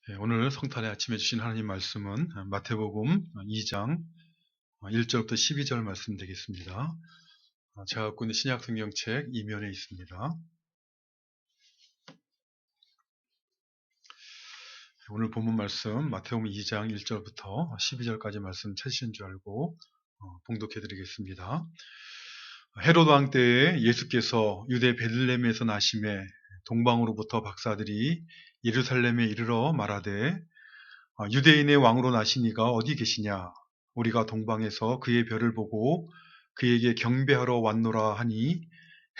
오늘 성탄의 아침에 주신 하나님 말씀은 마태복음 2장 1절부터 12절 말씀 되겠습니다. 제가 갖고 있는 신약성경책 이면에 있습니다. 오늘 본문 말씀 마태복음 2장 1절부터 12절까지 말씀 찾으신 줄 알고 봉독해 드리겠습니다. 헤롯 왕 때에 예수께서 유대 베들레헴에서 나심에 동방으로부터 박사들이 예루살렘에 이르러 말하되 유대인의 왕으로 나시니가 어디 계시냐? 우리가 동방에서 그의 별을 보고 그에게 경배하러 왔노라 하니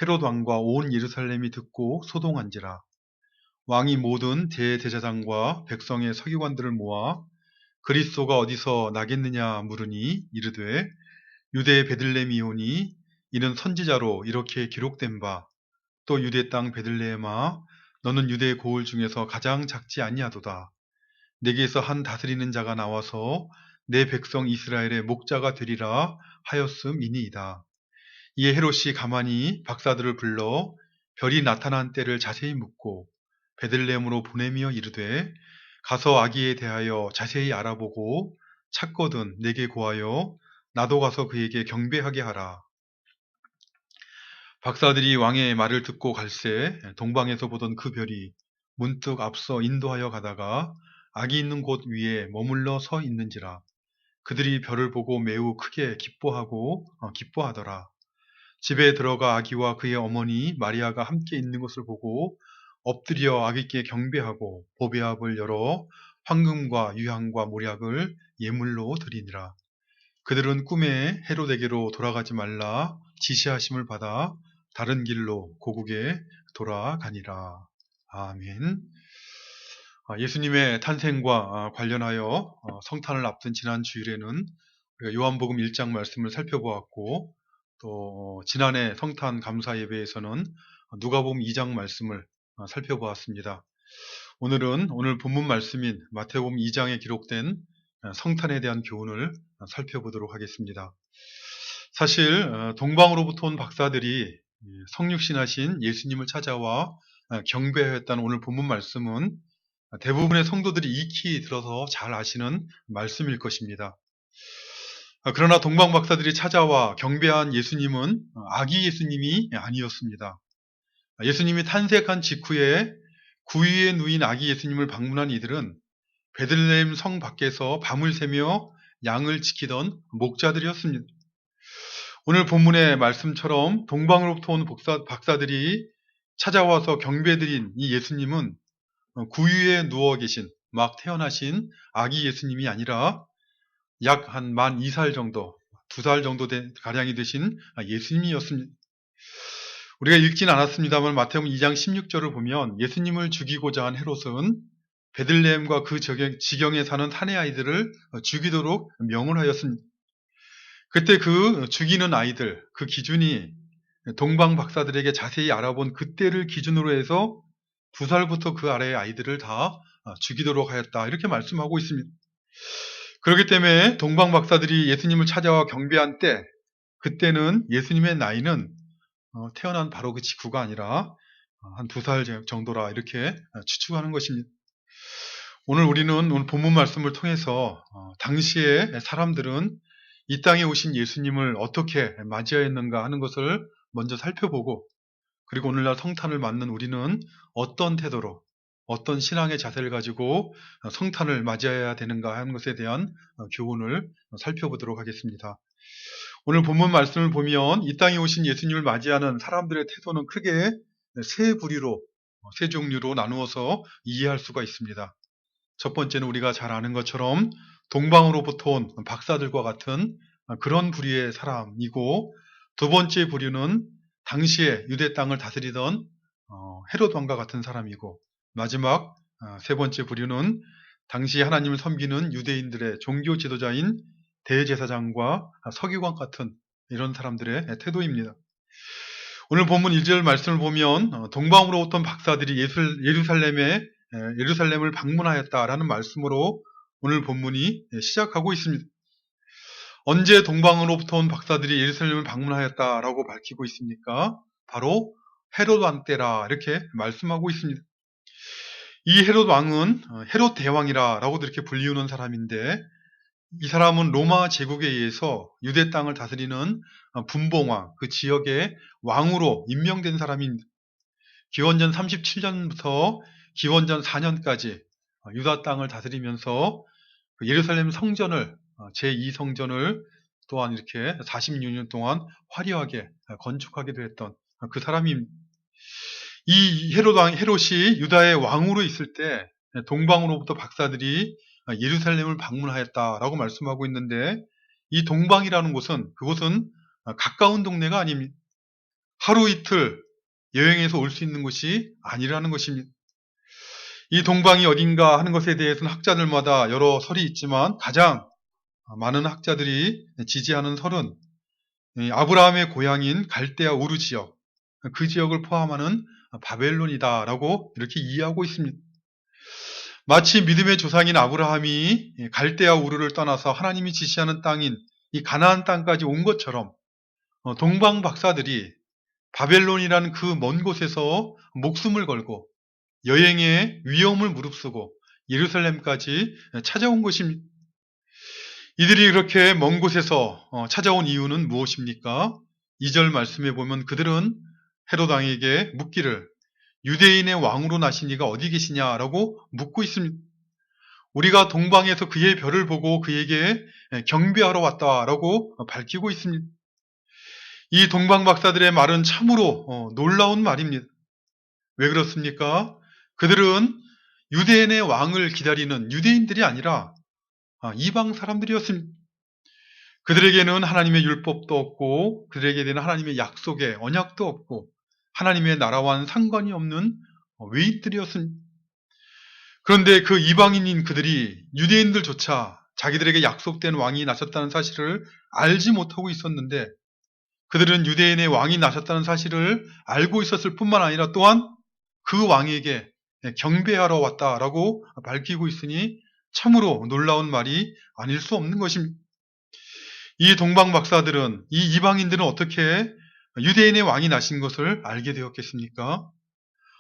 헤롯 왕과 온 예루살렘이 듣고 소동한지라. 왕이 모든 대제사장과 백성의 서기관들을 모아 그리스도가 어디서 나겠느냐 물으니 이르되 유대 베들레헴이오니 이는 선지자로 이렇게 기록된 바 또 유대 땅 베들레헴아 너는 유대 고을 중에서 가장 작지 아니하도다. 내게서 한 다스리는 자가 나와서 내 백성 이스라엘의 목자가 되리라 하였음이니이다. 이에 헤롯이 가만히 박사들을 불러 별이 나타난 때를 자세히 묻고 베들레헴으로 보내며 이르되 가서 아기에 대하여 자세히 알아보고 찾거든 내게 고하여 나도 가서 그에게 경배하게 하라. 박사들이 왕의 말을 듣고 갈새 동방에서 보던 그 별이 문득 앞서 인도하여 가다가 아기 있는 곳 위에 머물러 서 있는지라. 그들이 별을 보고 매우 크게 기뻐하더라. 집에 들어가 아기와 그의 어머니 마리아가 함께 있는 것을 보고 엎드려 아기께 경배하고 보배압을 열어 황금과 유향과 몰약을 예물로 드리니라. 그들은 꿈에 헤롯에게로 돌아가지 말라 지시하심을 받아 다른 길로 고국에 돌아가니라. 아멘. 예수님의 탄생과 관련하여 성탄을 앞둔 지난 주일에는 우리가 요한복음 1장 말씀을 살펴보았고 또 지난해 성탄 감사 예배에서는 누가복음 2장 말씀을 살펴보았습니다. 오늘 본문 말씀인 마태복음 2장에 기록된 성탄에 대한 교훈을 살펴보도록 하겠습니다. 사실 동방으로부터 온 박사들이 성육신하신 예수님을 찾아와 경배하였다는 오늘 본문 말씀은 대부분의 성도들이 익히 들어서 잘 아시는 말씀일 것입니다. 그러나 동방 박사들이 찾아와 경배한 예수님은 아기 예수님이 아니었습니다. 예수님이 탄생한 직후에 구유에 누인 아기 예수님을 방문한 이들은 베들레헴 성 밖에서 밤을 새며 양을 지키던 목자들이었습니다. 오늘 본문의 말씀처럼 동방으로부터 온 박사들이 찾아와서 경배드린 이 예수님은 구유에 누워 계신 막 태어나신 아기 예수님이 아니라 약 한 만 2살 정도, 2살 정도 가량이 되신 예수님이었습니다. 우리가 읽진 않았습니다만 마태복음 2장 16절을 보면 예수님을 죽이고자 한 헤롯은 베들레헴과 그 지경에 사는 사내 아이들을 죽이도록 명을 하였습니다. 그때 그 죽이는 아이들, 그 기준이 동방 박사들에게 자세히 알아본 그때를 기준으로 해서 2살부터 그 아래의 아이들을 다 죽이도록 하였다. 이렇게 말씀하고 있습니다. 그렇기 때문에 동방 박사들이 예수님을 찾아와 경배한 때, 그때는 예수님의 나이는 태어난 바로 그 직후가 아니라 한 2살 정도라 이렇게 추측하는 것입니다. 오늘 본문 말씀을 통해서 당시의 사람들은 이 땅에 오신 예수님을 어떻게 맞이하였는가 하는 것을 먼저 살펴보고, 그리고 오늘날 성탄을 맞는 우리는 어떤 태도로, 어떤 신앙의 자세를 가지고 성탄을 맞이해야 되는가 하는 것에 대한 교훈을 살펴보도록 하겠습니다. 오늘 본문 말씀을 보면 이 땅에 오신 예수님을 맞이하는 사람들의 태도는 크게 세 종류로 나누어서 이해할 수가 있습니다. 첫 번째는 우리가 잘 아는 것처럼 동방으로부터 온 박사들과 같은 그런 부류의 사람이고, 두 번째 부류는 당시에 유대 땅을 다스리던 헤롯 왕과 같은 사람이고, 마지막 세 번째 부류는 당시 하나님을 섬기는 유대인들의 종교 지도자인 대제사장과 서기관 같은 이런 사람들의 태도입니다. 오늘 본문 1절 말씀을 보면 동방으로부터 온 박사들이 예루살렘을 방문하였다라는 말씀으로 오늘 본문이 시작하고 있습니다. 언제 동방으로부터 온 박사들이 예루살렘을 방문하였다라고 밝히고 있습니까? 바로 헤롯 왕 때라 이렇게 말씀하고 있습니다. 이 헤롯 왕은 헤롯 대왕이라고도 이렇게 불리우는 사람인데, 이 사람은 로마 제국에 의해서 유대 땅을 다스리는 분봉왕, 그 지역의 왕으로 임명된 사람인, 기원전 37년부터 기원전 4년까지 유다 땅을 다스리면서 그 예루살렘 성전을, 제2성전을 또한 이렇게 46년 동안 화려하게 건축하기도 했던 그 사람이, 이 헤롯이 유다의 왕으로 있을 때 동방으로부터 박사들이 예루살렘을 방문하였다라고 말씀하고 있는데, 이 동방이라는 곳은, 그곳은 가까운 동네가 아닙니다. 하루 이틀 여행해서 올 수 있는 곳이 아니라는 것입니다. 이 동방이 어딘가 하는 것에 대해서는 학자들마다 여러 설이 있지만, 가장 많은 학자들이 지지하는 설은 아브라함의 고향인 갈대아 우르 지역, 그 지역을 포함하는 바벨론이다라고 이렇게 이해하고 있습니다. 마치 믿음의 조상인 아브라함이 갈대아 우르를 떠나서 하나님이 지시하는 땅인 이 가나안 땅까지 온 것처럼, 동방 박사들이 바벨론이라는 그 먼 곳에서 목숨을 걸고 여행의 위험을 무릅쓰고 예루살렘까지 찾아온 것입니다. 이들이 그렇게 먼 곳에서 찾아온 이유는 무엇입니까? 2절 말씀에 보면 그들은 헤롯 왕에게 묻기를, 유대인의 왕으로 나신 이가 어디 계시냐라고 묻고 있습니다. 우리가 동방에서 그의 별을 보고 그에게 경배하러 왔다라고 밝히고 있습니다. 이 동방 박사들의 말은 참으로 놀라운 말입니다. 왜 그렇습니까? 그들은 유대인의 왕을 기다리는 유대인들이 아니라 이방 사람들이었습니다. 그들에게는 하나님의 율법도 없고, 그들에게는 하나님의 약속의 언약도 없고, 하나님의 나라와는 상관이 없는 외인들이었습니다. 그런데 그 이방인인 그들이 유대인들조차 자기들에게 약속된 왕이 나셨다는 사실을 알지 못하고 있었는데, 그들은 유대인의 왕이 나셨다는 사실을 알고 있었을 뿐만 아니라 또한 그 왕에게 경배하러 왔다라고 밝히고 있으니 참으로 놀라운 말이 아닐 수 없는 것입니다. 이 동방 박사들은, 이 이방인들은 어떻게 유대인의 왕이 나신 것을 알게 되었겠습니까?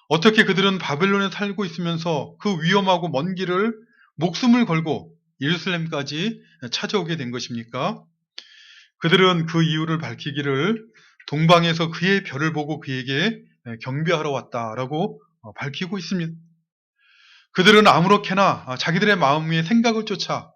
어떻게 그들은 바벨론에 살고 있으면서 그 위험하고 먼 길을 목숨을 걸고 예루살렘까지 찾아오게 된 것입니까? 그들은 그 이유를 밝히기를, 동방에서 그의 별을 보고 그에게 경배하러 왔다라고 밝히고 있습니다. 그들은 아무렇게나 자기들의 마음의 생각을 쫓아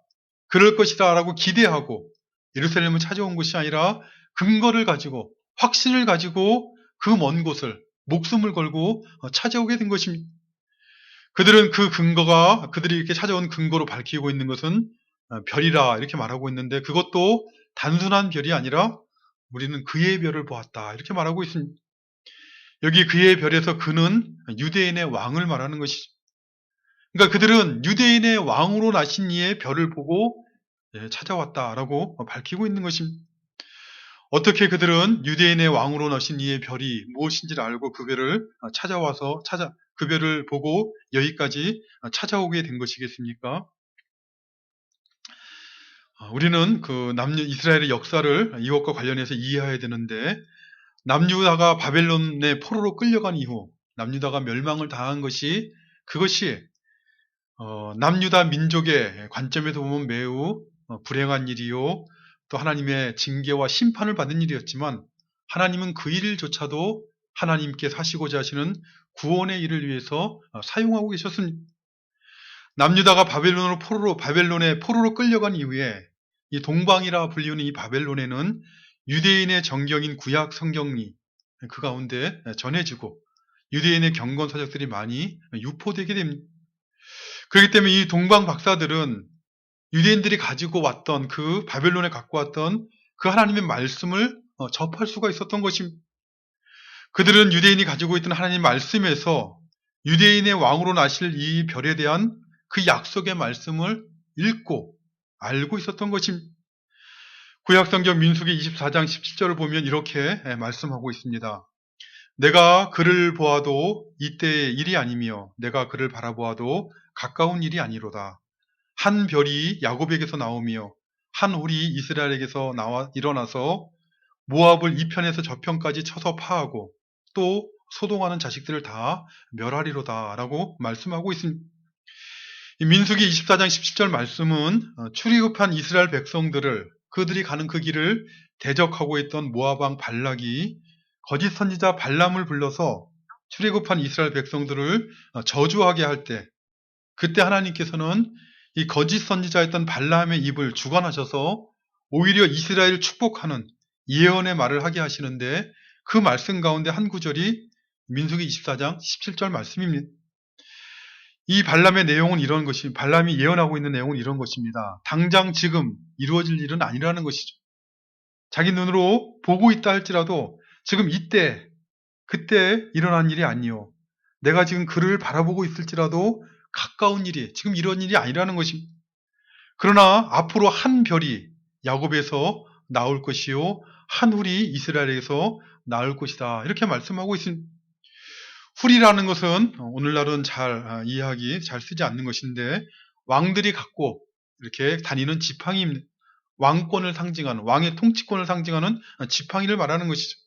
그럴 것이다라고 기대하고 예루살렘을 찾아온 것이 아니라 근거를 가지고, 확신을 가지고 그 먼 곳을 목숨을 걸고 찾아오게 된 것입니다. 그들은 그 근거가, 그들이 이렇게 찾아온 근거로 밝히고 있는 것은 별이라 이렇게 말하고 있는데, 그것도 단순한 별이 아니라 우리는 그의 별을 보았다 이렇게 말하고 있습니다. 여기 그의 별에서 그는 유대인의 왕을 말하는 것이죠. 그러니까 그들은 유대인의 왕으로 나신 이의 별을 보고 찾아왔다라고 밝히고 있는 것입니다. 어떻게 그들은 유대인의 왕으로 나신 이의 별이 무엇인지를 알고 그 별을 그 별을 보고 여기까지 찾아오게 된 것이겠습니까? 우리는 그 이스라엘의 역사를 이것과 관련해서 이해해야 되는데, 남유다가 바벨론의 포로로 끌려간 이후 남유다가 멸망을 당한 것이, 그것이 남유다 민족의 관점에서 보면 매우 불행한 일이요, 또 하나님의 징계와 심판을 받는 일이었지만, 하나님은 그 일조차도 하나님께서 하시고자 하시는 구원의 일을 위해서 사용하고 계셨습니다. 남유다가 바벨론의 포로로 끌려간 이후에 이 동방이라 불리우는 이 바벨론에는 유대인의 정경인 구약 성경이 그 가운데 전해지고 유대인의 경건 서적들이 많이 유포되게 됩니다. 그렇기 때문에 이 동방 박사들은 유대인들이 가지고 왔던, 그 바벨론에 갖고 왔던 그 하나님의 말씀을 접할 수가 있었던 것입니다. 그들은 유대인이 가지고 있던 하나님 말씀에서 유대인의 왕으로 나실 이 별에 대한 그 약속의 말씀을 읽고 알고 있었던 것입니다. 구약성경 민수기 24장 17절을 보면 이렇게 말씀하고 있습니다. 내가 그를 보아도 이때의 일이 아니며 내가 그를 바라보아도 가까운 일이 아니로다. 한 별이 야곱에게서 나오며 한 홀이 이스라엘에게서 일어나서 모압을 이 편에서 저 편까지 쳐서 파하고 또 소동하는 자식들을 다 멸하리로다 라고 말씀하고 있습니다. 이 민수기 24장 17절 말씀은 출애굽한 이스라엘 백성들을 그들이 가는 그 길을 대적하고 있던 모압 왕 발락이 거짓 선지자 발람을 불러서 출애굽한 이스라엘 백성들을 저주하게 할 때, 그때 하나님께서는 이 거짓 선지자였던 발람의 입을 주관하셔서 오히려 이스라엘을 축복하는 예언의 말을 하게 하시는데, 그 말씀 가운데 한 구절이 민수기 24장 17절 말씀입니다. 이 발람의 내용은 이런 것이, 발람이 예언하고 있는 내용은 이런 것입니다. 당장 지금 이루어질 일은 아니라는 것이죠. 자기 눈으로 보고 있다 할지라도 지금 이때, 그때 일어난 일이 아니요. 내가 지금 그를 바라보고 있을지라도 가까운 일이, 지금 이런 일이 아니라는 것입니다. 그러나 앞으로 한 별이 야곱에서 나올 것이요, 한 훌이 이스라엘에서 나올 것이다. 이렇게 말씀하고 있습니다. 훌이라는 것은 오늘날은 잘 이해하기 잘 쓰지 않는 것인데, 왕들이 갖고 이렇게 다니는 지팡이입니다. 왕권을 상징하는, 왕의 통치권을 상징하는 지팡이를 말하는 것이죠.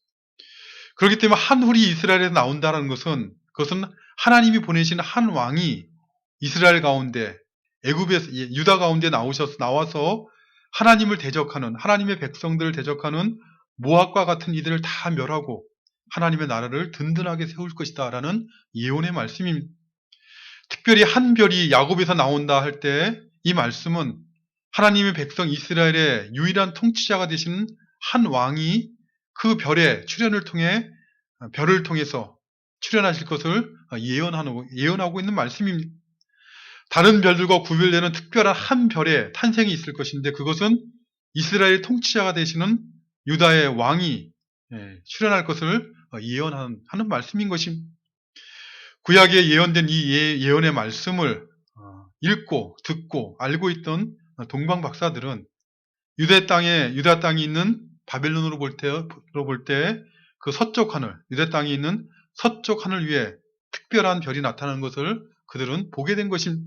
그렇기 때문에 한 훌이 이스라엘에서 나온다는 것은, 그것은 하나님이 보내신 한 왕이 이스라엘 가운데, 애굽에서, 유다 가운데 나와서 하나님을 대적하는, 하나님의 백성들을 대적하는 모압과 같은 이들을 다 멸하고 하나님의 나라를 든든하게 세울 것이다 라는 예언의 말씀입니다. 특별히 한 별이 야곱에서 나온다 할 때 이 말씀은 하나님의 백성 이스라엘의 유일한 통치자가 되시는 한 왕이 그 별의 출현을 통해, 별을 통해서 출현하실 것을 예언하고 있는 말씀입니다. 다른 별들과 구별되는 특별한 한 별의 탄생이 있을 것인데, 그것은 이스라엘 통치자가 되시는 유다의 왕이 출현할 것을 예언하는 말씀인 것입니다. 구약에 예언된 이 예언의 말씀을 읽고 듣고 알고 있던 동방 박사들은 유다 땅이 있는 바벨론으로 볼 때 그 서쪽 하늘, 유다 땅에 있는 서쪽 하늘 위에 특별한 별이 나타나는 것을 그들은 보게 된 것입니다.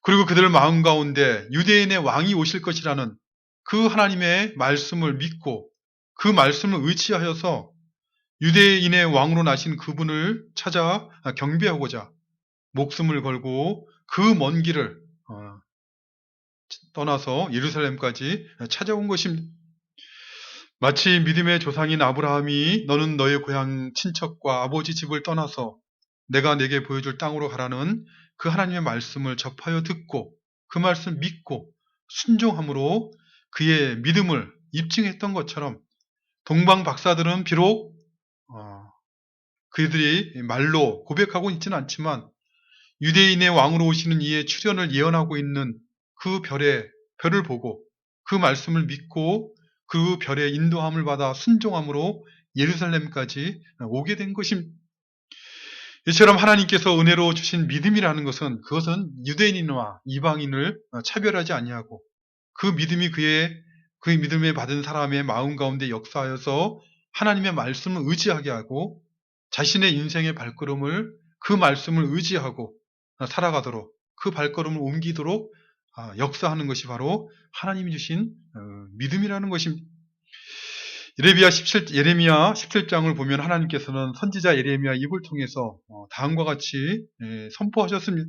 그리고 그들 마음 가운데 유대인의 왕이 오실 것이라는 그 하나님의 말씀을 믿고 그 말씀을 의지하여서 유대인의 왕으로 나신 그분을 찾아 경배하고자 목숨을 걸고 그 먼 길을 떠나서 예루살렘까지 찾아온 것입니다. 마치 믿음의 조상인 아브라함이 너는 너의 고향 친척과 아버지 집을 떠나서 내가 내게 보여줄 땅으로 가라는 그 하나님의 말씀을 접하여 듣고 그 말씀을 믿고 순종함으로 그의 믿음을 입증했던 것처럼, 동방 박사들은 비록 그들이 말로 고백하고 있지는 않지만 유대인의 왕으로 오시는 이의 출현을 예언하고 있는 그 별을 보고 그 말씀을 믿고 그 별의 인도함을 받아 순종함으로 예루살렘까지 오게 된 것입니다. 이처럼 하나님께서 은혜로 주신 믿음이라는 것은, 그것은 유대인과 이방인을 차별하지 아니하고 그 믿음이 그 믿음에 받은 사람의 마음 가운데 역사하여서 하나님의 말씀을 의지하게 하고 자신의 인생의 발걸음을 그 말씀을 의지하고 살아가도록, 그 발걸음을 옮기도록 역사하는 것이 바로 하나님이 주신 믿음이라는 것입니다. 예레미야 17장을 보면 하나님께서는 선지자 예레미야 입을 통해서 다음과 같이 선포하셨습니다.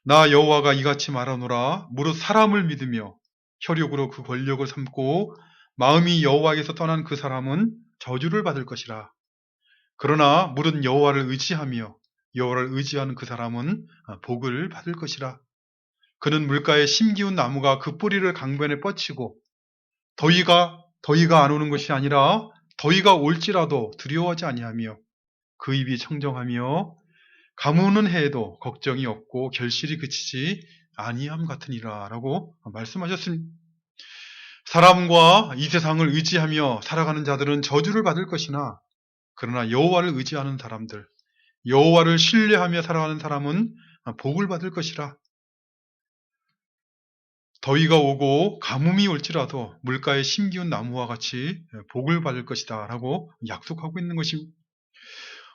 나 여호와가 이같이 말하노라. 무릇 사람을 믿으며 혈육으로 그 권력을 삼고 마음이 여호와에게서 떠난 그 사람은 저주를 받을 것이라. 그러나 무릇 여호와를 의지하며 여호와를 의지하는 그 사람은 복을 받을 것이라. 그는 물가에 심기운 나무가 그 뿌리를 강변에 뻗치고 더위가 안 오는 것이 아니라 더위가 올지라도 두려워하지 아니하며 그 입이 청정하며 가무는 해에도 걱정이 없고 결실이 그치지 아니함 같으니라 라고 말씀하셨습니다. 사람과 이 세상을 의지하며 살아가는 자들은 저주를 받을 것이나, 그러나 여호와를 의지하는 사람들, 여호와를 신뢰하며 살아가는 사람은 복을 받을 것이라. 더위가 오고 가뭄이 올지라도 물가에 심기운 나무와 같이 복을 받을 것이다 라고 약속하고 있는 것입니다.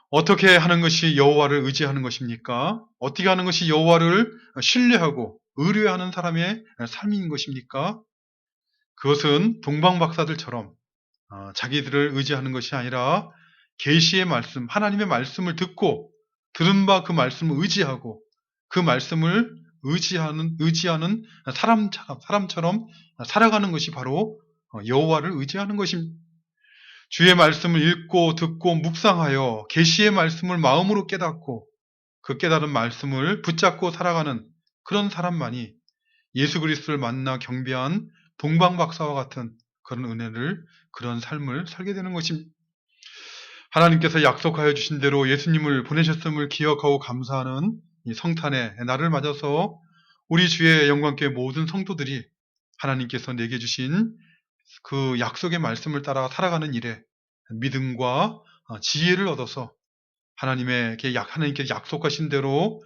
어떻게 하는 것이 여호와를 의지하는 것입니까? 어떻게 하는 것이 여호와를 신뢰하고 의뢰하는 사람의 삶인 것입니까? 그것은 동방 박사들처럼 자기들을 의지하는 것이 아니라 계시의 말씀, 하나님의 말씀을 듣고 들은 바 그 말씀을 의지하고 그 말씀을 의지하는 사람처럼 살아가는 것이 바로 여호와를 의지하는 것입니다. 주의 말씀을 읽고 듣고 묵상하여 계시의 말씀을 마음으로 깨닫고 그 깨달은 말씀을 붙잡고 살아가는 그런 사람만이 예수 그리스도를 만나 경배한 동방박사와 같은 그런 은혜를, 그런 삶을 살게 되는 것입니다. 하나님께서 약속하여 주신 대로 예수님을 보내셨음을 기억하고 감사하는 이 성탄의 날을 맞아서 우리 주의 영광교회 모든 성도들이 하나님께서 내게 주신 그 약속의 말씀을 따라 살아가는 일에 믿음과 지혜를 얻어서 하나님께 약속하신 대로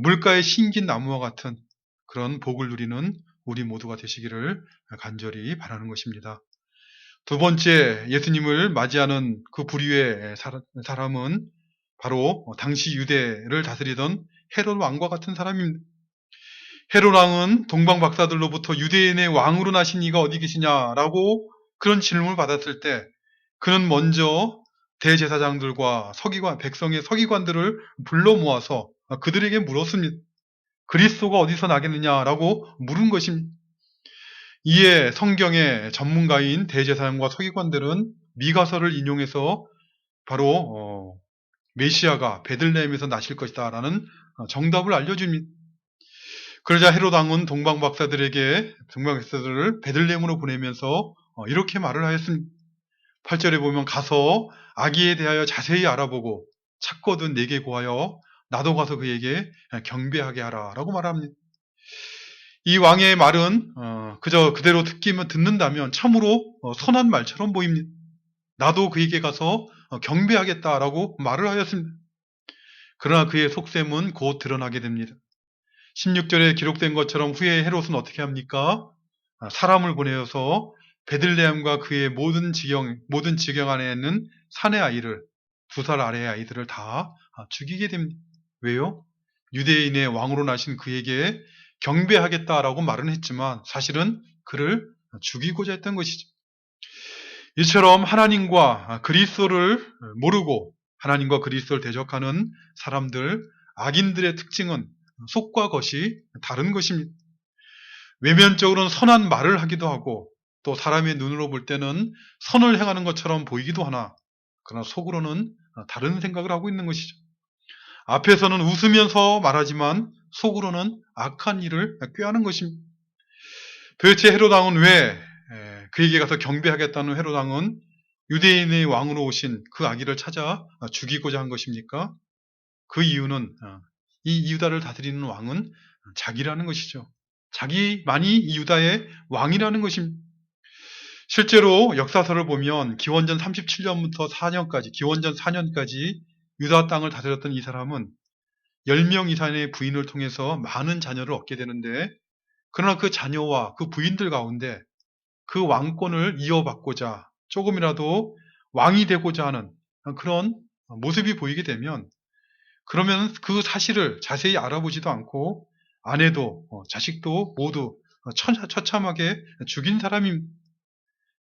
물가에 심긴 나무와 같은 그런 복을 누리는 우리 모두가 되시기를 간절히 바라는 것입니다. 두 번째, 예수님을 맞이하는 그 부류의 사람은 바로 당시 유대를 다스리던 헤롯 왕과 같은 사람입니다. 헤롯 왕은 동방 박사들로부터 유대인의 왕으로 나신 이가 어디 계시냐라고 그런 질문을 받았을 때 그는 먼저 대제사장들과 백성의 서기관들을 불러 모아서 그들에게 물었습니다. 그리스도가 어디서 나겠느냐라고 물은 것입니다. 이에 성경의 전문가인 대제사장과 서기관들은 미가서를 인용해서 바로 메시아가 베들레헴에서 나실 것이다 라는 정답을 알려줍니다. 그러자 헤롯 왕은 동방박사들을 베들레헴으로 보내면서 이렇게 말을 하였습니다. 8절에 보면 가서 아기에 대하여 자세히 알아보고 찾거든 내게 고하여 나도 가서 그에게 경배하게 하라 라고 말합니다. 이 왕의 말은 그저 그대로 듣는다면 참으로 선한 말처럼 보입니다. 나도 그에게 가서 경배하겠다라고 말을 하였습니다. 그러나 그의 속셈은 곧 드러나게 됩니다. 16절에 기록된 것처럼 후에 헤롯은 어떻게 합니까? 사람을 보내어서 베들레헴과 그의 모든 지경 안에 있는 산의 아이를, 2살 아래의 아이들을 다 죽이게 됩니다. 왜요? 유대인의 왕으로 나신 그에게 경배하겠다라고 말은 했지만 사실은 그를 죽이고자 했던 것이죠. 이처럼 하나님과 그리스도를 모르고 하나님과 그리스도를 대적하는 사람들, 악인들의 특징은 속과 겉이 다른 것입니다. 외면적으로는 선한 말을 하기도 하고 또 사람의 눈으로 볼 때는 선을 행하는 것처럼 보이기도 하나 그러나 속으로는 다른 생각을 하고 있는 것이죠. 앞에서는 웃으면서 말하지만 속으로는 악한 일을 꾀하는 것입니다. 도대체 헤롯 왕은 왜 그에게 가서 경배하겠다는 헤롯 왕은 유대인의 왕으로 오신 그 아기를 찾아 죽이고자 한 것입니까? 그 이유는 이 유다를 다스리는 왕은 자기라는 것이죠. 자기만이 이 유다의 왕이라는 것입니다. 실제로 역사서를 보면 기원전 37년부터 4년까지, 기원전 4년까지 유다 땅을 다스렸던 이 사람은 10명 이상의 부인을 통해서 많은 자녀를 얻게 되는데 그러나 그 자녀와 그 부인들 가운데 그 왕권을 이어받고자 조금이라도 왕이 되고자 하는 그런 모습이 보이게 되면 그러면 그 사실을 자세히 알아보지도 않고 아내도 자식도 모두 처참하게 죽인 사람입니다.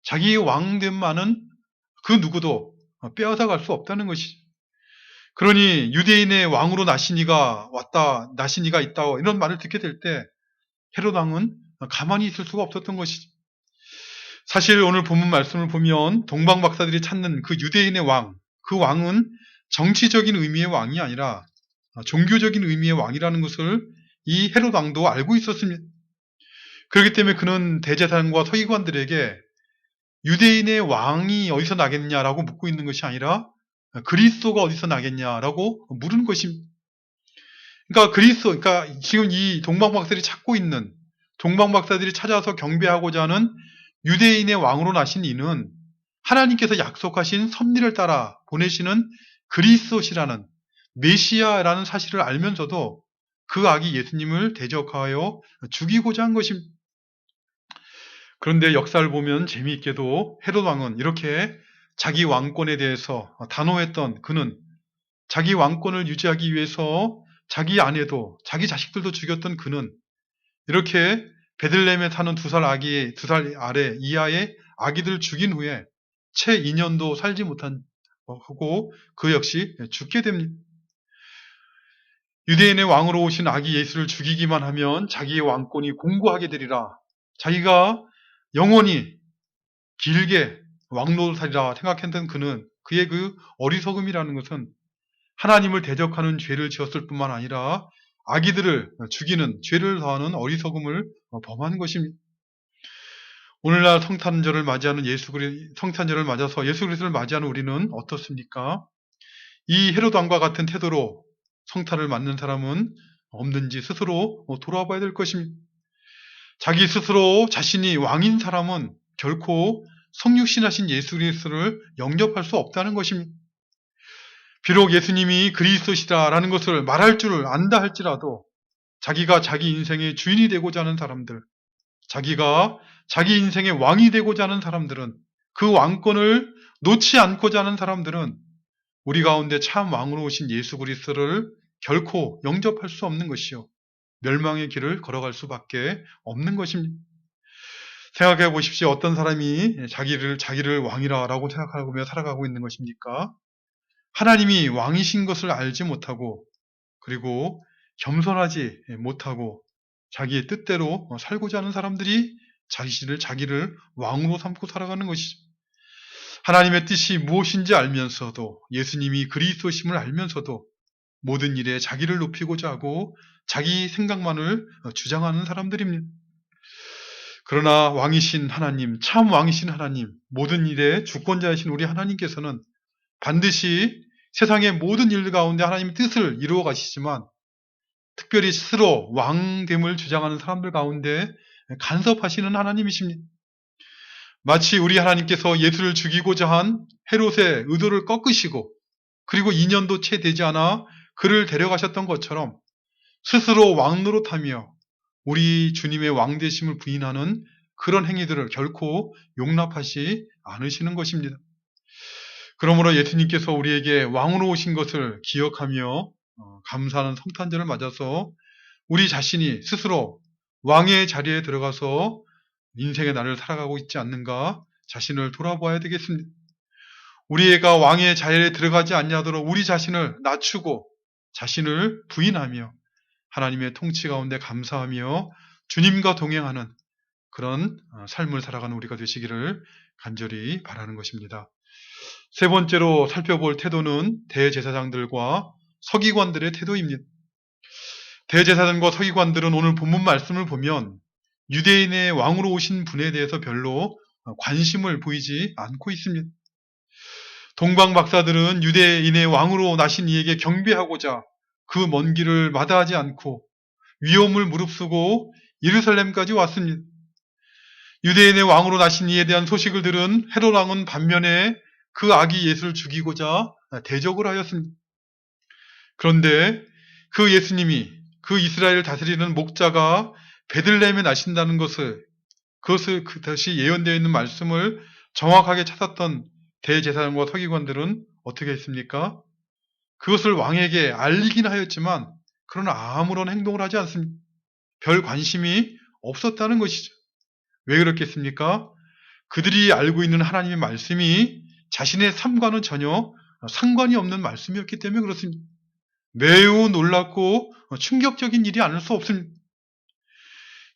자기의 왕됨만은 그 누구도 빼앗아갈 수 없다는 것이죠. 그러니 유대인의 왕으로 나신 이가 있다 이런 말을 듣게 될 때 헤롯 왕은 가만히 있을 수가 없었던 것이죠. 사실 오늘 본문 말씀을 보면 동방 박사들이 찾는 그 유대인의 왕, 그 왕은 정치적인 의미의 왕이 아니라 종교적인 의미의 왕이라는 것을 이 헤롯 왕도 알고 있었습니다. 그렇기 때문에 그는 대제사장과 서기관들에게 유대인의 왕이 어디서 나겠냐라고 묻고 있는 것이 아니라 그리스도가 어디서 나겠냐라고 물은 것입니다. 그러니까 지금 이 동방박사들이 찾고 있는, 동방박사들이 찾아서 경배하고자 하는 유대인의 왕으로 나신 이는 하나님께서 약속하신 섭리를 따라 보내시는 그리스도시라는 메시아라는 사실을 알면서도 그 아기 예수님을 대적하여 죽이고자 한 것입니다. 그런데 역사를 보면 재미있게도 헤롯 왕은 이렇게 자기 왕권에 대해서 단호했던 그는 자기 왕권을 유지하기 위해서 자기 아내도 자기 자식들도 죽였던 그는 이렇게 베들레헴에 사는 2살 아래 이하의 아기들을 죽인 후에 채 2년도 살지 못한 하고 그 역시 죽게 됩니다. 유대인의 왕으로 오신 아기 예수를 죽이기만 하면 자기의 왕권이 공고하게 되리라. 자기가 영원히 길게 왕노릇하리라 생각했던 그는, 그의 그 어리석음이라는 것은 하나님을 대적하는 죄를 지었을 뿐만 아니라 아기들을 죽이는 죄를 더하는 어리석음을 범한 것입니다. 오늘날 성탄절을 맞이하는 성탄절을 맞아서 예수 그리스도를 맞이하는 우리는 어떻습니까? 이 헤롯 왕과 같은 태도로 성탄을 맞는 사람은 없는지 스스로 돌아봐야 될 것입니다. 자기 스스로 자신이 왕인 사람은 결코 성육신하신 예수 그리스도를 영접할 수 없다는 것입니다. 비록 예수님이 그리스도시다라는 것을 말할 줄 안다 할지라도 자기가 자기 인생의 주인이 되고자 하는 사람들, 자기가 자기 인생의 왕이 되고자 하는 사람들은, 그 왕권을 놓지 않고자 하는 사람들은 우리 가운데 참 왕으로 오신 예수 그리스도를 결코 영접할 수 없는 것이요, 멸망의 길을 걸어갈 수밖에 없는 것입니다. 생각해 보십시오. 어떤 사람이 자기를 왕이라고 생각하며 살아가고 있는 것입니까? 하나님이 왕이신 것을 알지 못하고, 그리고 겸손하지 못하고 자기의 뜻대로 살고자 하는 사람들이 자기를 왕으로 삼고 살아가는 것이죠. 하나님의 뜻이 무엇인지 알면서도, 예수님이 그리스도심을 알면서도 모든 일에 자기를 높이고자 하고 자기 생각만을 주장하는 사람들입니다. 그러나 왕이신 하나님, 참 왕이신 하나님, 모든 일의 주권자이신 우리 하나님께서는 반드시 세상의 모든 일 가운데 하나님의 뜻을 이루어 가시지만, 특별히 스스로 왕됨을 주장하는 사람들 가운데 간섭하시는 하나님이십니다. 마치 우리 하나님께서 예수를 죽이고자 한 헤롯의 의도를 꺾으시고, 그리고 2년도 채 되지 않아 그를 데려가셨던 것처럼 스스로 왕노릇하며 우리 주님의 왕되심을 부인하는 그런 행위들을 결코 용납하시 않으시는 것입니다. 그러므로 예수님께서 우리에게 왕으로 오신 것을 기억하며 감사하는 성탄절을 맞아서 우리 자신이 스스로 왕의 자리에 들어가서 인생의 날을 살아가고 있지 않는가 자신을 돌아보아야 되겠습니다. 우리가 왕의 자리에 들어가지 않냐도록 우리 자신을 낮추고 자신을 부인하며 하나님의 통치 가운데 감사하며 주님과 동행하는 그런 삶을 살아가는 우리가 되시기를 간절히 바라는 것입니다. 세 번째로 살펴볼 태도는 대제사장들과 서기관들의 태도입니다. 대제사장과 서기관들은 오늘 본문 말씀을 보면 유대인의 왕으로 오신 분에 대해서 별로 관심을 보이지 않고 있습니다. 동방 박사들은 유대인의 왕으로 나신 이에게 경배하고자 그 먼 길을 마다하지 않고 위험을 무릅쓰고 예루살렘까지 왔습니다. 유대인의 왕으로 나신 이에 대한 소식을 들은 헤롯 왕은 반면에 그 아기 예수를 죽이고자 대적을 하였습니다. 그런데 그 예수님이, 그 이스라엘을 다스리는 목자가 베들레헴에 나신다는 그것을 다시 예언되어 있는 말씀을 정확하게 찾았던 대제사장과 서기관들은 어떻게 했습니까? 그것을 왕에게 알리긴 하였지만 그러나 아무런 행동을 하지 않습니다. 별 관심이 없었다는 것이죠. 왜 그렇겠습니까? 그들이 알고 있는 하나님의 말씀이 자신의 삶과는 전혀 상관이 없는 말씀이었기 때문에 그렇습니다. 매우 놀랍고 충격적인 일이 아닐 수 없습니다.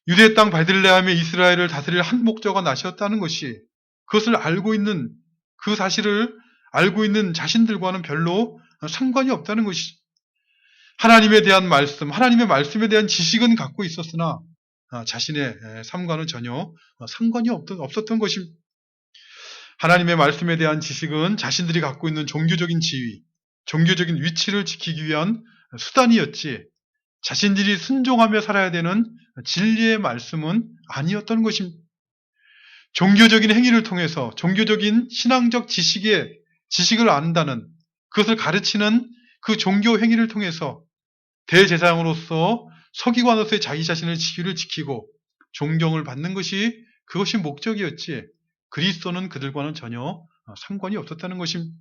유대 땅 베들레헴에 이스라엘을 다스릴 한 목자가 나셨다는 것이, 그것을 알고 있는, 그 사실을 알고 있는 자신들과는 별로 상관이 없다는 것이죠. 하나님에 대한 말씀, 하나님의 말씀에 대한 지식은 갖고 있었으나 자신의 삶과는 전혀 상관이 없었던 것입니다. 하나님의 말씀에 대한 지식은 자신들이 갖고 있는 종교적인 지위, 종교적인 위치를 지키기 위한 수단이었지, 자신들이 순종하며 살아야 되는 진리의 말씀은 아니었던 것입니다. 종교적인 행위를 통해서 종교적인 신앙적 지식을 안다는, 그것을 가르치는 그 종교 행위를 통해서 대제사장으로서, 서기관으로서의 자기 자신의 지위를 지키고 존경을 받는 것이, 그것이 목적이었지 그리스도는 그들과는 전혀 상관이 없었다는 것입니다.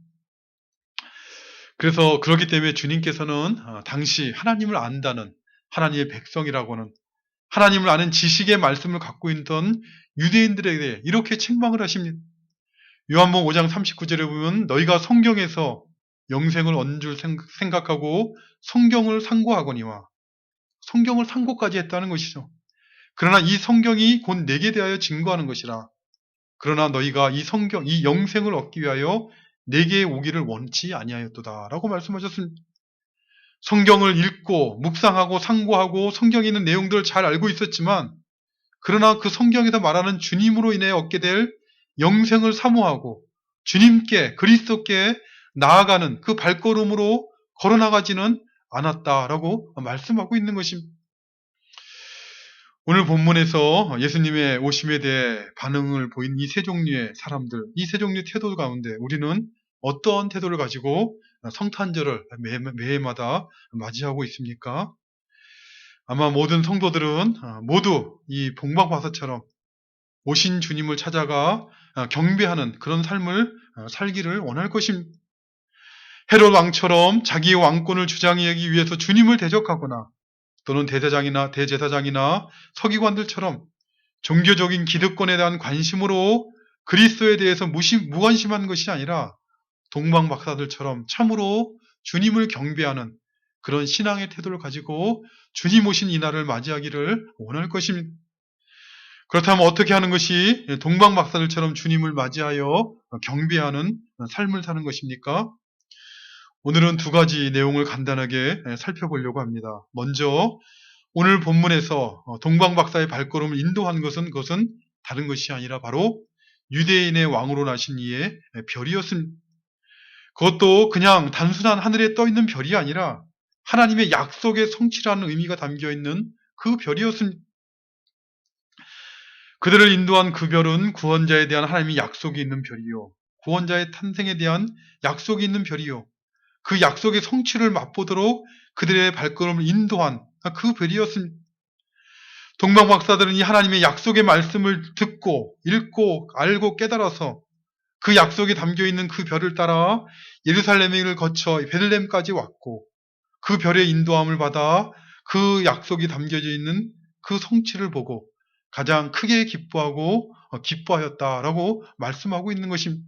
그래서 그렇기 때문에 주님께서는 당시 하나님을 안다는, 하나님의 백성이라고 하는, 하나님을 아는 지식의 말씀을 갖고 있던 유대인들에게 이렇게 책망을 하십니다. 요한복음 5장 39절에 보면 너희가 성경에서 영생을 얻는 줄 생각하고 성경을 상고하거니와, 성경을 상고까지 했다는 것이죠. 그러나 이 성경이 곧 내게 대하여 증거하는 것이라. 그러나 너희가 이 성경, 이 영생을 얻기 위하여 내게 오기를 원치 아니하였도다 라고 말씀하셨습니다. 성경을 읽고 묵상하고 상고하고 성경에 있는 내용들을 잘 알고 있었지만, 그러나 그 성경에서 말하는 주님으로 인해 얻게 될 영생을 사모하고 주님께, 그리스도께 나아가는 그 발걸음으로 걸어나가지는 않았다라고 말씀하고 있는 것입니다. 오늘 본문에서 예수님의 오심에 대해 반응을 보인 이 세 종류의 사람들, 이 세 종류의 태도 가운데 우리는 어떠한 태도를 가지고 성탄절을 매해마다 맞이하고 있습니까? 아마 모든 성도들은 모두 이 본방사처럼 오신 주님을 찾아가 경배하는 그런 삶을 살기를 원할 것입니다. 헤롯 왕처럼 자기의 왕권을 주장하기 위해서 주님을 대적하거나, 또는 대제사장이나 서기관들처럼 종교적인 기득권에 대한 관심으로 그리스도에 대해서 무관심한 것이 아니라 동방박사들처럼 참으로 주님을 경배하는 그런 신앙의 태도를 가지고 주님 오신 이날을 맞이하기를 원할 것입니다. 그렇다면 어떻게 하는 것이 동방박사들처럼 주님을 맞이하여 경배하는 삶을 사는 것입니까? 오늘은 두 가지 내용을 간단하게 살펴보려고 합니다. 먼저 오늘 본문에서 동방박사의 발걸음을 인도한 그것은 다른 것이 아니라 바로 유대인의 왕으로 나신 이의 별이었습니다. 그것도 그냥 단순한 하늘에 떠 있는 별이 아니라 하나님의 약속의 성취라는 의미가 담겨 있는 그 별이었습니다. 그들을 인도한 그 별은 구원자에 대한 하나님의 약속이 있는 별이요, 구원자의 탄생에 대한 약속이 있는 별이요, 그 약속의 성취를 맛보도록 그들의 발걸음을 인도한 그 별이었습니다. 동방박사들은 이 하나님의 약속의 말씀을 듣고 읽고 알고 깨달아서 그 약속이 담겨있는 그 별을 따라 예루살렘을 거쳐 베들레헴까지 왔고, 그 별의 인도함을 받아 그 약속이 담겨져 있는 그 성취를 보고 가장 크게 기뻐하고 기뻐하였다라고 말씀하고 있는 것입니다.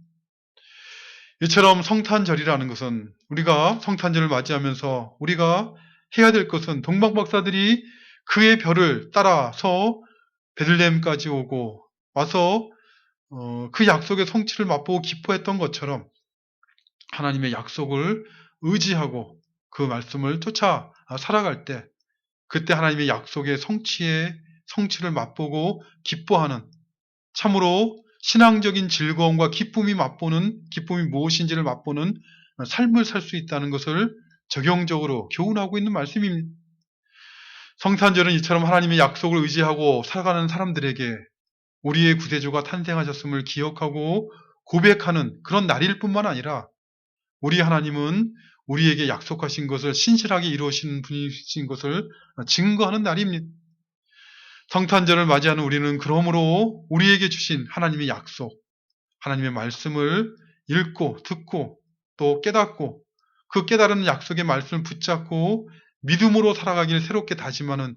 이처럼 성탄절이라는 것은, 우리가 성탄절을 맞이하면서 우리가 해야 될 것은 동방박사들이 그의 별을 따라서 베들레헴까지 오고 와서 그 약속의 성취를 맛보고 기뻐했던 것처럼 하나님의 약속을 의지하고 그 말씀을 쫓아 살아갈 때, 그때 하나님의 약속의 성취를 맛보고 기뻐하는, 참으로 신앙적인 즐거움과 기쁨이 무엇인지를 맛보는 삶을 살 수 있다는 것을 적용적으로 교훈하고 있는 말씀입니다. 성탄절은 이처럼 하나님의 약속을 의지하고 살아가는 사람들에게 우리의 구세주가 탄생하셨음을 기억하고 고백하는 그런 날일 뿐만 아니라, 우리 하나님은 우리에게 약속하신 것을 신실하게 이루시는 분이신 것을 증거하는 날입니다. 성탄절을 맞이하는 우리는 그러므로 우리에게 주신 하나님의 약속, 하나님의 말씀을 읽고 듣고 또 깨닫고, 그 깨달은 약속의 말씀을 붙잡고 믿음으로 살아가기를 새롭게 다짐하는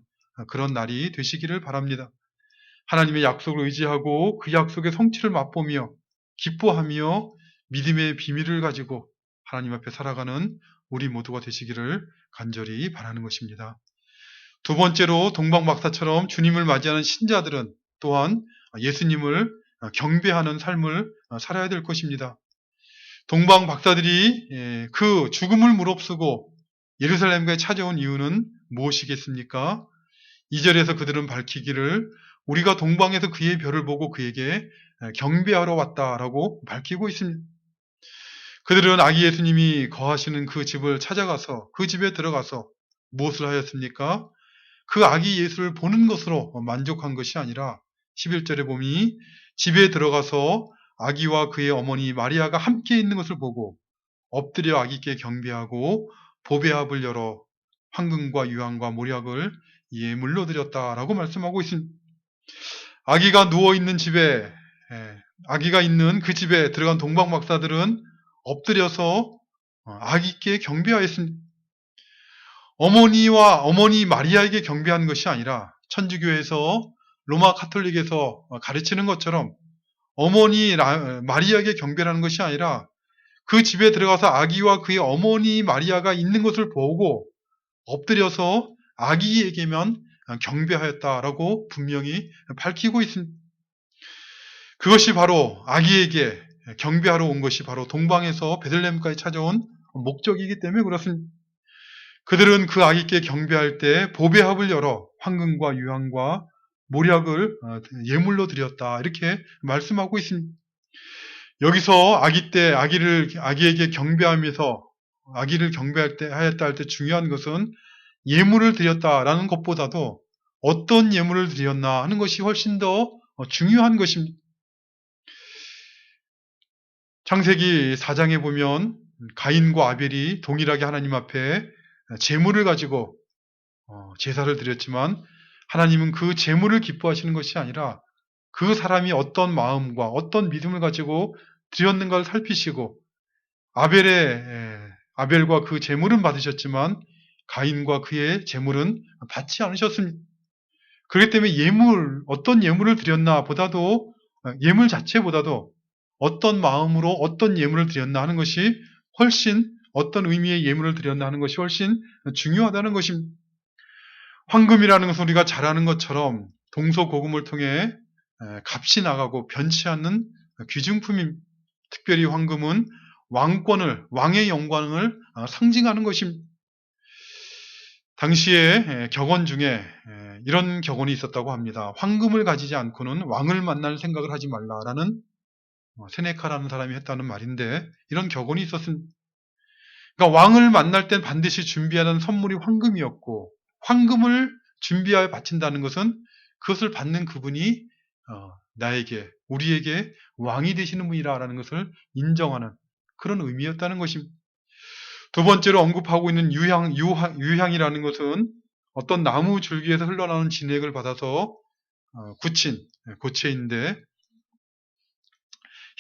그런 날이 되시기를 바랍니다. 하나님의 약속을 의지하고 그 약속의 성취를 맛보며 기뻐하며 믿음의 비밀을 가지고 하나님 앞에 살아가는 우리 모두가 되시기를 간절히 바라는 것입니다. 두 번째로 동방박사처럼 주님을 맞이하는 신자들은 또한 예수님을 경배하는 삶을 살아야 될 것입니다. 동방박사들이 그 죽음을 무릅쓰고 예루살렘에 찾아온 이유는 무엇이겠습니까? 2절에서 그들은 밝히기를 우리가 동방에서 그의 별을 보고 그에게 경배하러 왔다라고 밝히고 있습니다. 그들은 아기 예수님이 거하시는 그 집을 찾아가서 그 집에 들어가서 무엇을 하였습니까? 그 아기 예수를 보는 것으로 만족한 것이 아니라 11절에 보니 집에 들어가서 아기와 그의 어머니 마리아가 함께 있는 것을 보고 엎드려 아기께 경배하고 보배합을 열어 황금과 유황과 모략을 이에 물러드렸다라고 말씀하고 있습니다. 아기가 누워있는 집에, 아기가 있는 그 집에 들어간 동방박사들은 엎드려서 아기께 경배하였습니다. 어머니 마리아에게 경배한 것이 아니라 천주교에서, 로마 카톨릭에서 가르치는 것처럼 어머니 마리아에게 경배하는 것이 아니라 그 집에 들어가서 아기와 그의 어머니 마리아가 있는 것을 보고 엎드려서 아기에게만 경배하였다라고 분명히 밝히고 있습니다. 그것이 바로 아기에게 경배하러 온 것이 바로 동방에서 베들레헴까지 찾아온 목적이기 때문에 그렇습니다. 그들은 그 아기께 경배할 때 보배합을 열어 황금과 유황과 모략을 예물로 드렸다 이렇게 말씀하고 있습니다. 여기서 아기에게 경배하면서 아기를 경배할 때 하였다 할 때 중요한 것은 예물을 드렸다라는 것보다도 어떤 예물을 드렸나 하는 것이 훨씬 더 중요한 것입니다. 창세기 4장에 보면 가인과 아벨이 동일하게 하나님 앞에 제물을 가지고 제사를 드렸지만 하나님은 그 제물을 기뻐하시는 것이 아니라 그 사람이 어떤 마음과 어떤 믿음을 가지고 드렸는가를 살피시고 아벨과 그 제물은 받으셨지만 가인과 그의 제물은 받지 않으셨습니다. 그렇기 때문에 어떤 예물을 드렸나 보다도 예물 자체보다도 어떤 마음으로 어떤 예물을 드렸나 하는 것이 훨씬 어떤 의미의 예물을 드렸나 하는 것이 훨씬 중요하다는 것입니다. 황금이라는 것은 우리가 잘 아는 것처럼 동서고금을 통해 값이 나가고 변치 않는 귀중품입니다. 특별히 황금은 왕의 영광을 상징하는 것입니다. 당시에 격언 중에 이런 격언이 있었다고 합니다. 황금을 가지지 않고는 왕을 만날 생각을 하지 말라라는 세네카라는 사람이 했다는 말인데 이런 격언이 있었습니다. 그러니까 왕을 만날 땐 반드시 준비하는 선물이 황금이었고 황금을 준비하여 바친다는 것은 그것을 받는 그분이 우리에게 왕이 되시는 분이라는 것을 인정하는 그런 의미였다는 것입니다. 두 번째로 언급하고 있는 유향이라는 것은 어떤 나무 줄기에서 흘러나오는 진액을 받아서 굳힌 고체인데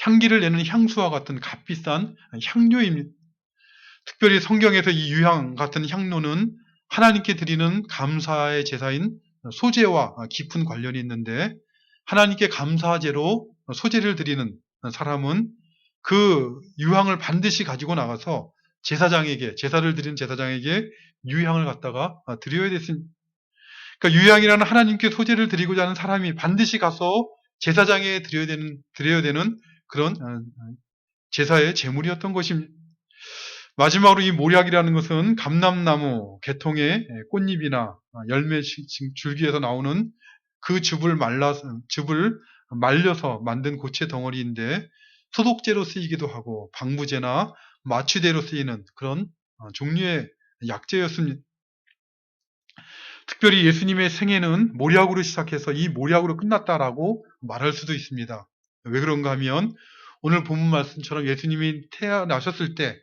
향기를 내는 향수와 같은 값비싼 향료입니다. 특별히 성경에서 이 유향 같은 향료는 하나님께 드리는 감사의 제사인 소제와 깊은 관련이 있는데 하나님께 감사제로 소제를 드리는 사람은 그 유향을 반드시 가지고 나가서 제사를 드리는 제사장에게 유향을 갖다가 드려야 됐습니다. 그러니까 유향이라는 하나님께 소제를 드리고자 하는 사람이 반드시 가서 제사장에 드려야 되는 그런 제사의 제물이었던 것입니다. 마지막으로 이 모략이라는 것은 감람나무 개통의 꽃잎이나 열매 줄기에서 나오는 그 즙을 말려서 만든 고체 덩어리인데 소독제로 쓰이기도 하고 방부제나 마취제로 쓰이는 그런 종류의 약재였습니다. 특별히 예수님의 생애는 모략으로 시작해서 이 모략으로 끝났다라고 말할 수도 있습니다. 왜 그런가 하면 오늘 본문 말씀처럼 예수님이 태어나셨을 때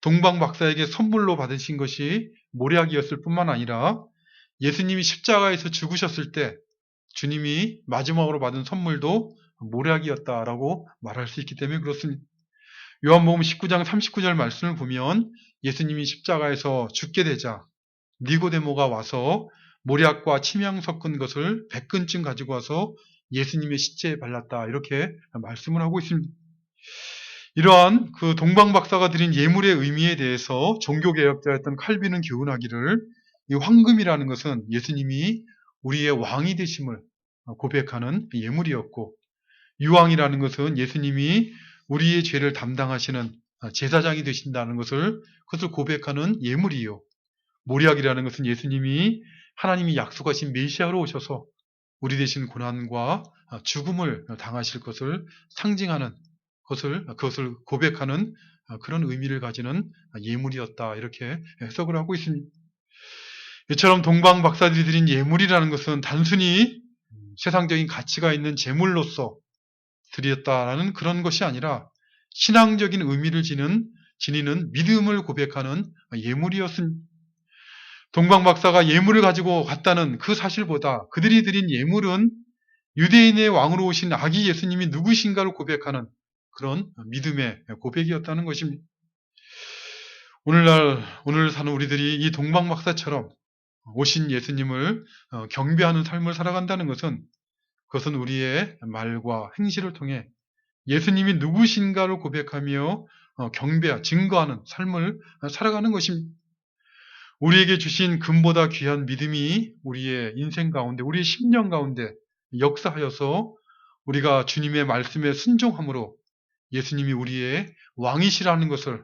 동방 박사에게 선물로 받으신 것이 모략이었을 뿐만 아니라 예수님이 십자가에서 죽으셨을 때 주님이 마지막으로 받은 선물도 모략이었다라고 말할 수 있기 때문에 그렇습니다. 요한복음 19장 39절 말씀을 보면 예수님이 십자가에서 죽게 되자 니고데모가 와서 모략과 침향 섞은 것을 100근쯤 가지고 와서 예수님의 시체에 발랐다 이렇게 말씀을 하고 있습니다. 이러한 그 동방 박사가 드린 예물의 의미에 대해서 종교개혁자였던 칼빈은 교훈하기를 이 황금이라는 것은 예수님이 우리의 왕이 되심을 고백하는 예물이었고 유황이라는 것은 예수님이 우리의 죄를 담당하시는 제사장이 되신다는 그것을 고백하는 예물이요. 모략이라는 것은 예수님이 하나님이 약속하신 메시아로 오셔서 우리 대신 고난과 죽음을 당하실 것을 상징하는 그것을 고백하는 그런 의미를 가지는 예물이었다 이렇게 해석을 하고 있습니다. 이처럼 동방 박사들이 드린 예물이라는 것은 단순히 세상적인 가치가 있는 제물로서 드렸다라는 그런 것이 아니라 신앙적인 의미를 지니는 믿음을 고백하는 예물이었습니다. 동방 박사가 예물을 가지고 갔다는 그 사실보다 그들이 드린 예물은 유대인의 왕으로 오신 아기 예수님이 누구신가를 고백하는 그런 믿음의 고백이었다는 것입니다. 오늘 사는 우리들이 이 동방 박사처럼 오신 예수님을 경배하는 삶을 살아간다는 것은 그것은 우리의 말과 행실을 통해 예수님이 누구신가를 고백하며 증거하는 삶을 살아가는 것입니다. 우리에게 주신 금보다 귀한 믿음이 우리의 인생 가운데, 우리의 심령 가운데 역사하여서 우리가 주님의 말씀에 순종함으로 예수님이 우리의 왕이시라는 것을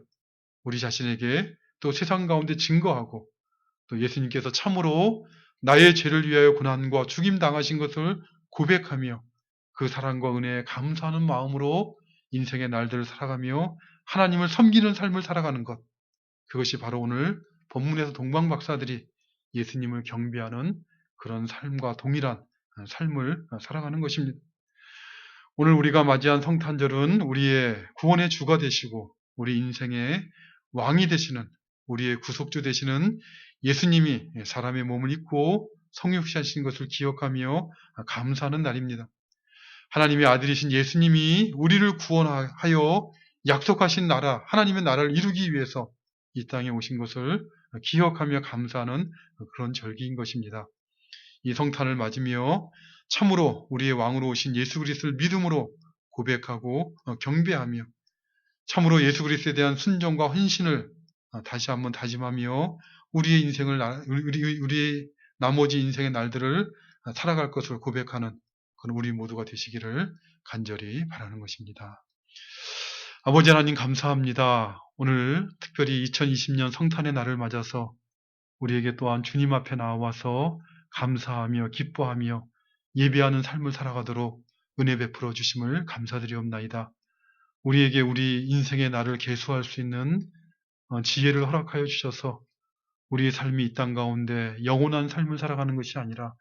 우리 자신에게 또 세상 가운데 증거하고, 또 예수님께서 참으로 나의 죄를 위하여 고난과 죽임 당하신 것을 고백하며 그 사랑과 은혜에 감사하는 마음으로 인생의 날들을 살아가며 하나님을 섬기는 삶을 살아가는 것, 그것이 바로 오늘 본문에서 동방박사들이 예수님을 경배하는 그런 삶과 동일한 삶을 살아가는 것입니다. 오늘 우리가 맞이한 성탄절은 우리의 구원의 주가 되시고 우리 인생의 왕이 되시는, 우리의 구속주 되시는 예수님이 사람의 몸을 입고 성육신하신 것을 기억하며 감사하는 날입니다. 하나님의 아들이신 예수님이 우리를 구원하여 약속하신 나라, 하나님의 나라를 이루기 위해서 이 땅에 오신 것을 기억하며 감사하는 그런 절기인 것입니다. 이 성탄을 맞으며 참으로 우리의 왕으로 오신 예수 그리스도를 믿음으로 고백하고 경배하며 참으로 예수 그리스도에 대한 순종과 헌신을 다시 한번 다짐하며 우리의 인생을, 우리의 나머지 인생의 날들을 살아갈 것을 고백하는 그런 우리 모두가 되시기를 간절히 바라는 것입니다. 아버지 하나님 감사합니다. 오늘 특별히 2020년 성탄의 날을 맞아서 우리에게 또한 주님 앞에 나와서 감사하며 기뻐하며 예배하는 삶을 살아가도록 은혜 베풀어 주심을 감사드리옵나이다. 우리에게 우리 인생의 날을 계수할 수 있는 지혜를 허락하여 주셔서 우리의 삶이 이 땅 가운데 영원한 삶을 살아가는 것이 아니라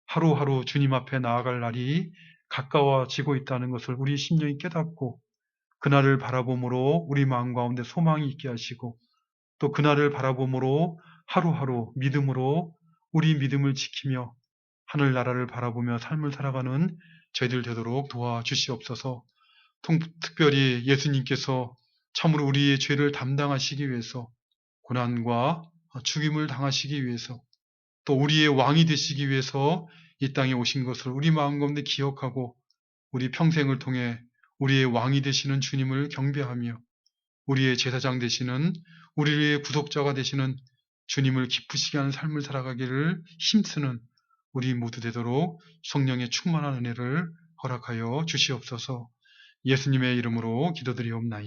하루하루 주님 앞에 나아갈 날이 가까워지고 있다는 것을 우리 심령이 깨닫고 그날을 바라봄으로 우리 마음 가운데 소망이 있게 하시고 또 그날을 바라봄으로 하루하루 믿음으로 우리 믿음을 지키며 하늘나라를 바라보며 삶을 살아가는 저희들 되도록 도와주시옵소서. 특별히 예수님께서 참으로 우리의 죄를 담당하시기 위해서 고난과 죽임을 당하시기 위해서 또 우리의 왕이 되시기 위해서 이 땅에 오신 것을 우리 마음 가운데 기억하고 우리 평생을 통해 우리의 왕이 되시는 주님을 경배하며 우리의 제사장 되시는, 우리의 구속자가 되시는 주님을 기쁘시게 하는 삶을 살아가기를 힘쓰는 우리 모두 되도록 성령의 충만한 은혜를 허락하여 주시옵소서. 예수님의 이름으로 기도드리옵나이다.